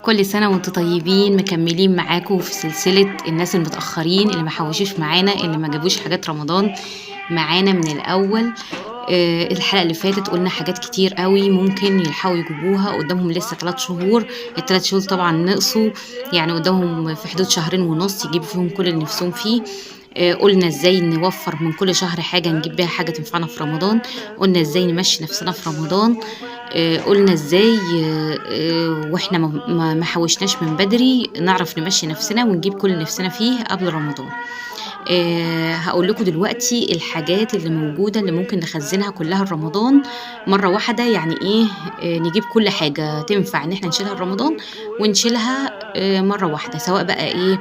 كل سنة وانتم طيبين، مكملين معاكم في سلسلة الناس المتأخرين اللي ما حوشوش معانا، اللي ما جابوش حاجات رمضان معانا من الأول. الحلقة اللي فاتت قلنا حاجات كتير قوي ممكن يلحقوا يجيبوها، قدامهم لسه 3 شهور. ال3 شهور طبعا نقصوا، يعني قدامهم في حدود 2.5 شهر يجيبوا فيهم كل اللي نفسهم فيه. قلنا ازاي نوفر من كل شهر حاجة نجيب بيها حاجة تنفعنا في رمضان، قلنا ازاي نمشي نفسنا في رمضان، قلنا ازاي واحنا ما حوشناش من بدري نعرف نمشي نفسنا ونجيب كل اللي نفسنا فيه قبل رمضان. هقول لكم دلوقتي الحاجات اللي موجودة اللي ممكن نخزنها كلها لرمضان مرة واحدة. يعني ايه نجيب كل حاجة تنفع ان احنا نشيلها لرمضان ونشيلها مرة واحدة، سواء بقى ايه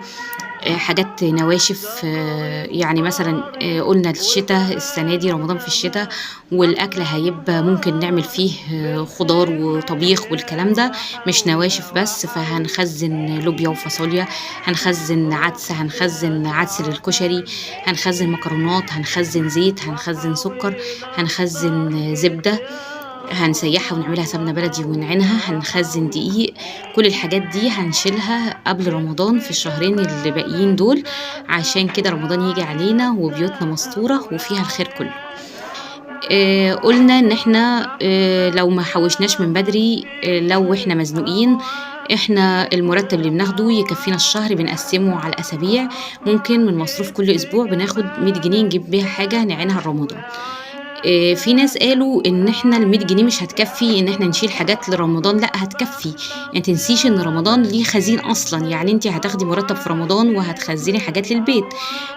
حاجات نواشف. يعني مثلا قلنا الشتاء، السنة دي رمضان في الشتاء والأكل هيبقى ممكن نعمل فيه خضار وطبيخ والكلام ده، مش نواشف بس. فهنخزن لوبيا وفاصوليا، هنخزن عدس، هنخزن عدس للكشري، هنخزن مكرونات، هنخزن زيت، هنخزن سكر، هنخزن زبدة هنسيحها ونعملها سمنة بلدي ونعينها، هنخزن دقيق. كل الحاجات دي هنشيلها قبل رمضان في الشهرين اللي باقيين دول، عشان كده رمضان يجي علينا وبيوتنا مستورة وفيها الخير كله. قلنا ان احنا لو ما حوشناش من بدري، لو احنا مزنوقين، احنا المرتب اللي بناخده يكفينا الشهر، بنقسمه على الاسابيع. ممكن من مصروف كل اسبوع بناخد 100 جنيه نجيب بيها حاجة نعينها لرمضان. في ناس قالوا ان احنا ال100 جنيه مش هتكفي ان احنا نشيل حاجات لرمضان. لا، هتكفي. يعني تنسيش ان رمضان ليه خزين اصلا، يعني انت هتاخدي مرتب في رمضان وهتخزني حاجات للبيت.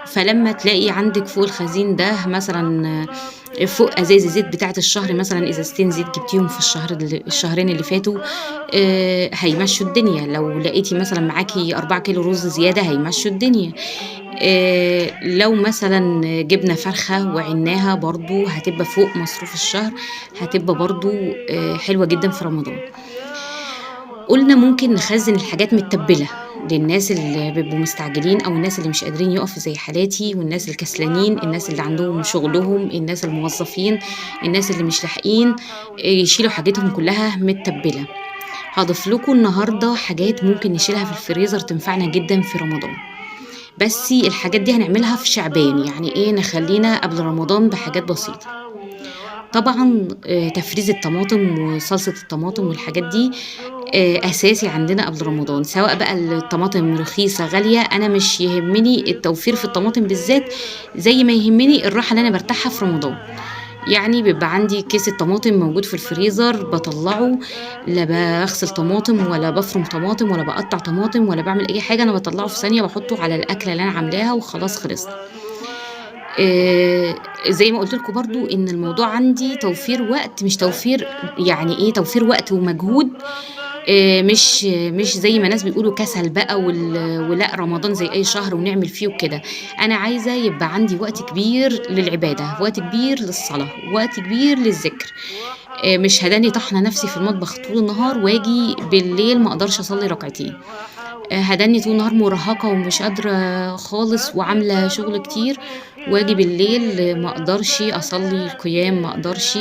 فلما تلاقي عندك فوق الخزين ده مثلا فوق ازاز الزيت بتاعه الشهر، مثلا ازازتين زيت جبتيهم في الشهرين اللي فاتوا، هيمشوا الدنيا. لو لقيتي مثلا معاكي 4 كيلو رز زياده هيمشوا الدنيا. لو مثلا جبنا فرخة وعناها برضو هتبقى فوق مصروف الشهر، هتبقى برضو حلوة جدا في رمضان. قلنا ممكن نخزن الحاجات متبلة للناس اللي بيبقوا مستعجلين، او الناس اللي مش قادرين يقفوا زي حالاتي، والناس الكسلانين، الناس اللي عندهم شغلهم، الناس الموظفين، الناس اللي مش لاحقين يشيلوا حاجتهم كلها متبلة. هضيف لكم النهاردة حاجات ممكن نشيلها في الفريزر تنفعنا جدا في رمضان، بس الحاجات دي هنعملها في شعبان. يعني ايه نخلينا قبل رمضان بحاجات بسيطة. طبعا تفريز الطماطم وصلصة الطماطم والحاجات دي اساسي عندنا قبل رمضان، سواء بقى الطماطم رخيصة غالية. انا مش يهمني التوفير في الطماطم بالذات زي ما يهمني الراحة اللي انا برتاحها في رمضان. يعني بيبقى عندي كيس الطماطم موجود في الفريزر، بطلعه، لا بغسل طماطم ولا بفرم طماطم ولا بقطع طماطم ولا بعمل اي حاجه، انا بطلعه في ثانيه بحطه على الاكله اللي انا عاملاها وخلاص خلصنا. زي ما قلت لكم برضو ان الموضوع عندي توفير وقت، مش توفير يعني ايه توفير وقت ومجهود. مش زي ما ناس بيقولوا كسل بقى ولا رمضان زي اي شهر ونعمل فيه وكده. انا عايزه يبقى عندي وقت كبير للعباده، وقت كبير للصلاه، وقت كبير للذكر. مش هداني طحنه نفسي في المطبخ طول النهار واجي بالليل ما اقدرش اصلي ركعتين. هداني طول النهار مرهقه ومش قادره خالص وعامله شغل كتير، واجي بالليل ما اقدرش اصلي القيام، ما اقدرش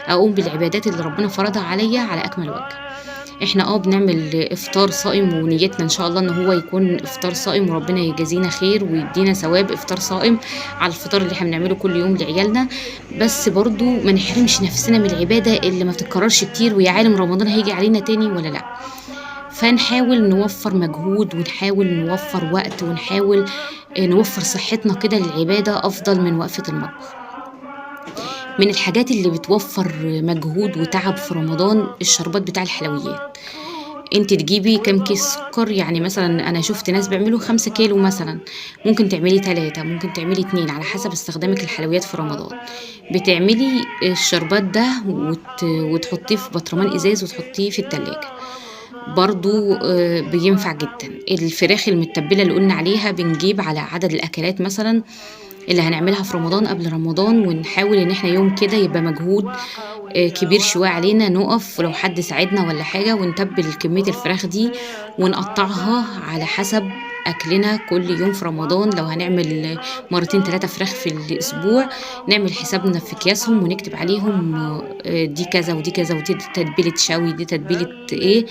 اقوم بالعبادات اللي ربنا فرضها عليا على اكمل وجه. احنا بنعمل افطار صائم، ونيتنا ان شاء الله ان هو يكون افطار صائم، وربنا يجازينا خير ويدينا ثواب افطار صائم على الفطار اللي احنا بنعمله كل يوم لعيالنا. بس برضو ما نحرمش نفسنا من العبادة اللي ما بتتكررش كتير، ويا عالم رمضان هيجي علينا تاني ولا لا. فنحاول نوفر مجهود ونحاول نوفر وقت ونحاول نوفر صحتنا كده للعبادة افضل من وقفة المطبخ. من الحاجات اللي بتوفر مجهود وتعب في رمضان الشربات بتاع الحلويات. انت تجيبي كام كيس سكر، يعني مثلا انا شفت ناس بيعملوا 5 كيلو مثلا، ممكن تعملي 3، ممكن تعملي 2 على حسب استخدامك للحلويات في رمضان. بتعملي الشربات ده وتحطيه في برطمان ازاز وتحطيه في التلاجة، برضو بينفع جدا. الفراخ المتبلة اللي قلنا عليها بنجيب على عدد الاكلات مثلا اللي هنعملها في رمضان قبل رمضان، ونحاول ان احنا يوم كده يبقى مجهود كبير شوية علينا، نقف لو حد ساعدنا ولا حاجة ونتبل كمية الفراخ دي ونقطعها على حسب اكلنا كل يوم في رمضان. لو هنعمل مرتين 3 فراخ في الاسبوع، نعمل حسابنا في اكياسهم ونكتب عليهم دي كذا ودي كذا، ودي تتبيله شوي، دي تتبيله ايه،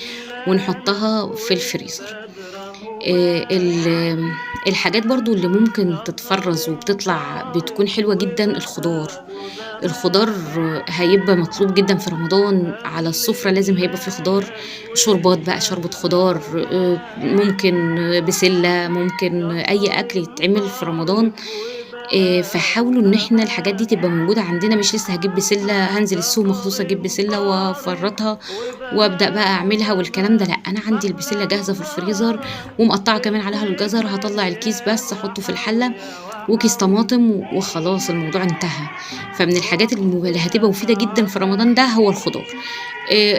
ونحطها في الفريزر. الحاجات برضو اللي ممكن تتفرز وبتطلع بتكون حلوة جدا، الخضار هيبقى مطلوب جدا في رمضان، على السفرة لازم هيبقى في خضار، شوربات بقى، شوربة خضار، ممكن بسلة، ممكن أي أكل يتعمل في رمضان. فحاولوا ان احنا الحاجات دي تبقى موجودة عندنا، مش لسه هجيب بسلة هنزل السوق مخصوص اجيب بسلة وافرطها وابدأ بقى اعملها والكلام ده. لا، انا عندي البسلة جاهزة في الفريزر ومقطعة كمان عليها الجزر، هطلع الكيس بس احطه في الحلة وكيس طماطم وخلاص الموضوع انتهى. فمن الحاجات اللي هتبقى مفيدة جدا في رمضان ده هو الخضار.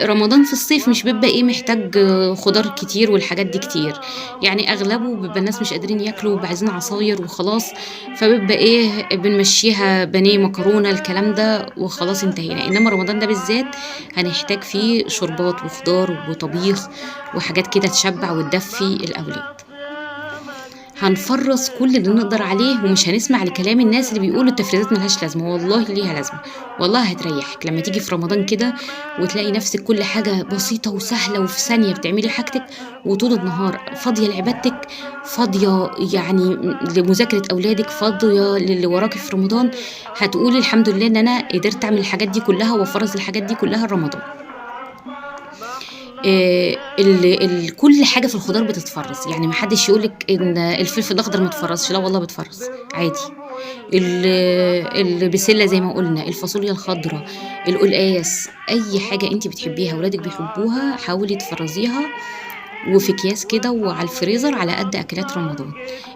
رمضان في الصيف مش بيبقى ايه محتاج خضار كتير والحاجات دي كتير، يعني اغلبه بيبقى الناس مش قادرين ياكلوا، عايزين عصاير وخلاص، فبيبقى ايه بنمشيها بانيه مكرونه الكلام ده وخلاص انتهينا. انما رمضان ده بالذات هنحتاج فيه شوربات وخضار وطبيخ وحاجات كده تشبع وتدفي الاولاد. هنفرّز كل اللي نقدر عليه ومش هنسمع لكلام الناس اللي بيقولوا التفريزات ما لهاش لازمة، والله ليها لازمة، والله هتريّحِك لمّا تيجي في رمضان كده وتلاقي نفسِك كل حاجة بسيطة وسهلة وفي ثانية بتعملي حاجتِك، وطول النهار فاضية لعبادتِك، فاضية يعني لمذاكرة أولادِك، فاضية للي وراكِ في رمضان، هتقولي الحمد لله إن أنا قدرت أعمل الحاجات دي كلّها وأفرّز الحاجات دي كلّها لرمضان. كل حاجة في الخضار بتتفرّز، يعني ما حدّش يقول لِك إن الفلفل الأخضر ما اتفرّزش، لا والله بيتفرّز عادي. ال البسلة زي ما قُلنا، الفاصوليا الخضرا، القلقاس، أي حاجة أنتِ بتحبيها ولادِك بيحبوها حاولي تفرّزيها وفي أكياس كده وعلى الفريزر على قد أكلات رمضان.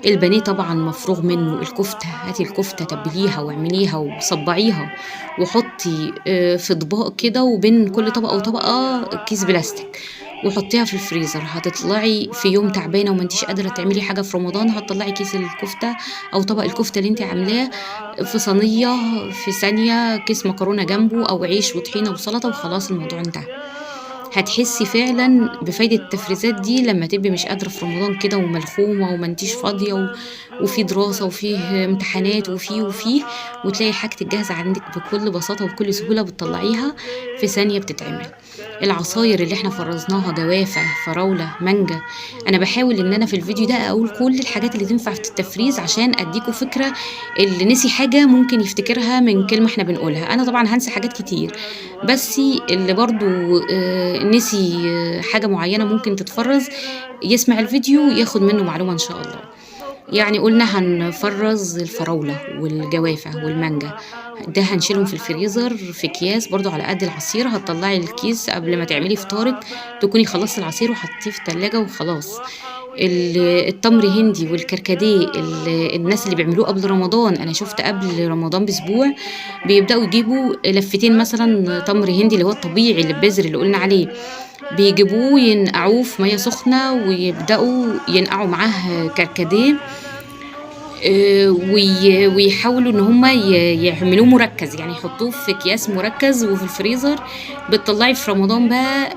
البانيه طبعًا مفروغ منه، الكفتة، هاتي الكفتة تبّليها واعمليها وصبّعيها وحطّي في أطباق كده وبين كل طبقة وطبقة كيس بلاستيك وحطّيها في الفريزر، هتطلعي في يوم تعبانة وما أنتيش قادرة تعملي حاجة في رمضان، هتطلّعي كيس الكفتة أو طبق الكفتة اللي أنتِ عاملاه في صينية في ثانية، كيس مكرونة جنبه أو عيش وطحينة وسلطة وخلاص الموضوع انتهى. هتحسي فعلًا بفايدة التفريزات دي لمّا تبقي مش قادرة في رمضان كده وملخومة وما أنتيش فاضية وفي دراسة وفيه امتحانات وفيه، وتلاقي حاجتِك جاهزة عندِك بكل بساطة وبكل سهولة بتطلّعيها في ثانية بتتعمل. العصاير اللي إحنا فرّزناها جوافة، فراولة، مانجا، أنا باحاول إن أنا في الفيديو ده أقول كل الحاجات اللي تنفع في التفريز عشان أدّيكم فكرة، اللي نسي حاجة ممكن يفتكرها من كلمة إحنا بنقولها. أنا طبعًا هانسى حاجات كتير، بس اللي برضه نسي حاجة معيّنة ممكن تتفرّز، يسمع الفيديو ياخد منّه معلومة إن شاء الله. يعني قُلنا هنفرّز الفراولة والجوافة والمانجا، ده هنشيلهم في الفريزر في أكياس برضه على قد العصير، هتطلّعي الكيس قبل ما تعملي فطارِك تكوني خلّصتِ العصير وحطيتيه في التلاجة وخلاص. التمر هندي والكركديه الناس اللي بيعملوه قبل رمضان، أنا شُفت قبل رمضان بأسبوع بيبدأوا يجيبوا لفتين مثلًا تمر هندي اللي هو الطبيعي اللي ببذر اللي قُلنا عليه، بيجيبوه ينقعوه في مَيّة سخنة ويبدأوا ينقعوا معاه كركديه، ويحاولوا إن هُم يعملوه مُركّز، يعني يحطوه في أكياس مُركّز وفي الفريزر، بتطلّعي في رمضان بقى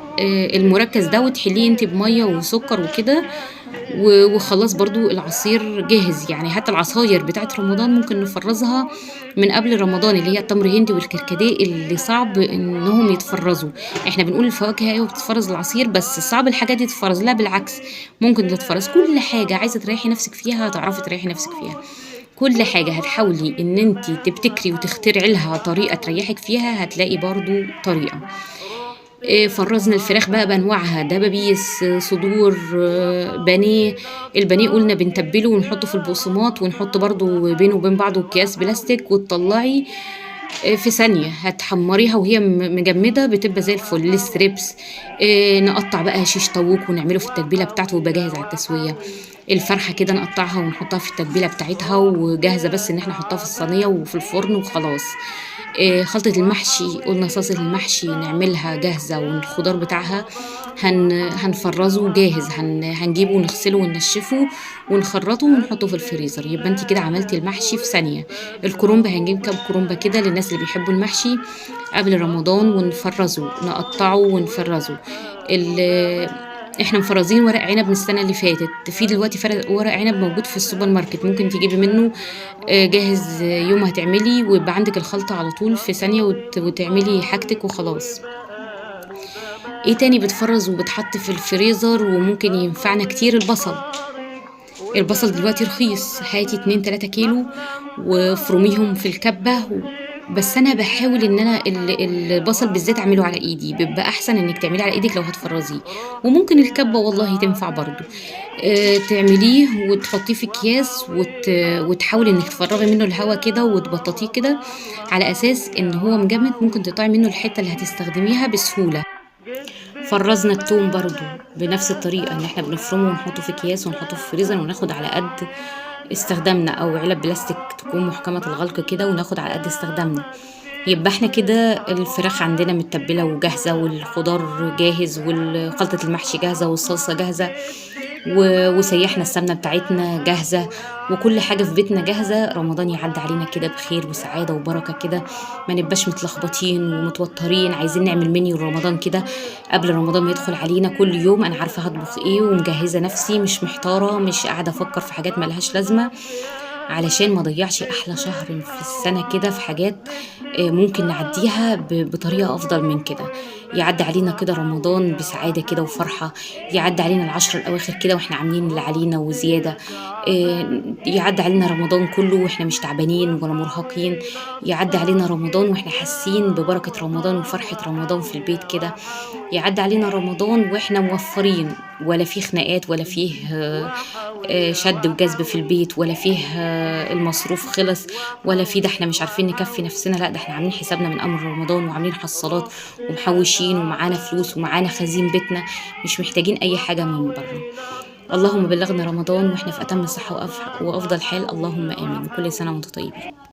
المُركّز ده وتحلّيه أنتِ بمَيّة وسُكّر وكده، وخلاص برضه العصير جاهز. يعني حتى العصاير بتاعة رمضان ممكن نفرّزها من قبل رمضان، اللي هي التمر هندي والكركديه اللي صعب إنهم يتفرّزوا. إحنا بنقول الفواكه أيوه بتتفرّز العصير، بس صعب الحاجات دي تتفرّز، لا بالعكس ممكن تتفرّز. كل حاجة عايزة تريّحي نفسِك فيها هتعرفي تريّحي نفسِك فيها، كل حاجة هتحاولي إن أنتِ تبتكري وتخترعي لها طريقة تريّحِك فيها هتلاقي برضه طريقة. فرّزنا الفراخ بقى بأنواعها، دبابيس، صدور، بانيه. البانيه قُلنا بنتبّله ونحطّه في البقسماط ونحط برضه بينه وبين بعضه أكياس بلاستيك وتطلّعي في ثانية، هتحمّريها وهي مجمّدة بتبقى زي الفل. الستريبس نقطّع بقى شيش طاووق ونعمله في التتبيلة بتاعته ويبقى جاهز على التسوية. الفرخة كده نقطّعها ونحطّها في التتبيلة بتاعتها وجاهزة بس إن إحنا نحطّها في الصينية وفي الفرن وخلاص. خلطة المحشي قُلنا صلصة المحشي نعملها جاهزة والخضار بتاعها هنفرّزه جاهز، هنجيبه ونغسله وننشّفه ونخرّطه ونحطّه في الفريزر، يبقى أنتِ كده عملتِ المحشي في ثانية. الكرنب هنجيب كام كرنبة كده للناس اللي بيحبوا المحشي قبل رمضان ونفرّزه، نقطّعه ونفرّزه. ال احنا مفرزين ورق عنب من السنة اللي فاتت، في دلوقتي ورق عنب موجود في السوبر ماركت، ممكن تجيبي منه جاهز. يوم هتعملي ويبقى عندك الخلطة على طول في ثانية وتعملي حاجتك وخلاص. ايه تاني بتفرز وبتحط في الفريزر وممكن ينفعنا كتير؟ البصل دلوقتي رخيص، هاتي 2-3 كيلو وفرميهم في الكبة بس انا بحاول ان انا البصل بالذات اعمله على ايدي، بيبقى احسن انك تعمليه على ايدك لو هتفرزيه، وممكن الكبة والله تنفع برضو. تعمليه وتحطيه في اكياس وتحاولي انك تفرغي منه الهواء كده وتبططيه كده على اساس ان هو مجمد، ممكن تقطعي منه الحتة اللي هتستخدميها بسهولة. فرزنا التوم برضو بنفس الطريقة، ان احنا بنفرمه ونحطه في اكياس ونحطه في الفريزر وناخد على قد استخدامنا، او علب بلاستيك تكون محكمة الغلق كده وناخد على قد استخدامنا. يبقى احنا كده الفراخ عندنا متبلة وجاهزة، والخضار جاهز، وخلطة المحشي جاهزة، والصلصة جاهزة، وسيحنا السمنة بتاعتنا جاهزة، وكل حاجة في بيتنا جاهزة. رمضان يعدي علينا كده بخير وسعادة وبركة كده، ما نبقاش متلخبطين ومتوترين عايزين نعمل منيو رمضان كده قبل رمضان ما يدخل علينا. كل يوم انا عارفة هطبخ ايه ومجهزة نفسي، مش محتارة، مش قاعدة افكر في حاجات ملهاش لازمة، علشان ما ضيعش احلى شهر في السنة كده في حاجات ممكن نعديها بطريقة افضل من كده. يعدي علينا كده رمضان بسعادة كده وفرحة، يعدي علينا العشر الاواخر كده واحنا عاملين اللي علينا وزيادة، يعدي علينا رمضان كله واحنا مش تعبانين ولا مرهقين، يعدي علينا رمضان واحنا حاسين ببركة رمضان وفرحة رمضان في البيت كده، يعدي علينا رمضان واحنا موفرين، ولا فيه خناقات، ولا فيه شد وجذب في البيت، ولا فيه المصروف خلص، ولا فيه ده احنا مش عارفين نكفي نفسنا. لا، ده احنا عاملين حسابنا من امر رمضان وعاملين حصالات ومحوشين ومعانا فلوس ومعانا خزين بيتنا، مش محتاجين اي حاجة من بره. اللهم بلغنا رمضان واحنا في اتم الصحة وافضل حال، اللهم امين. كل سنة وانتم طيبين.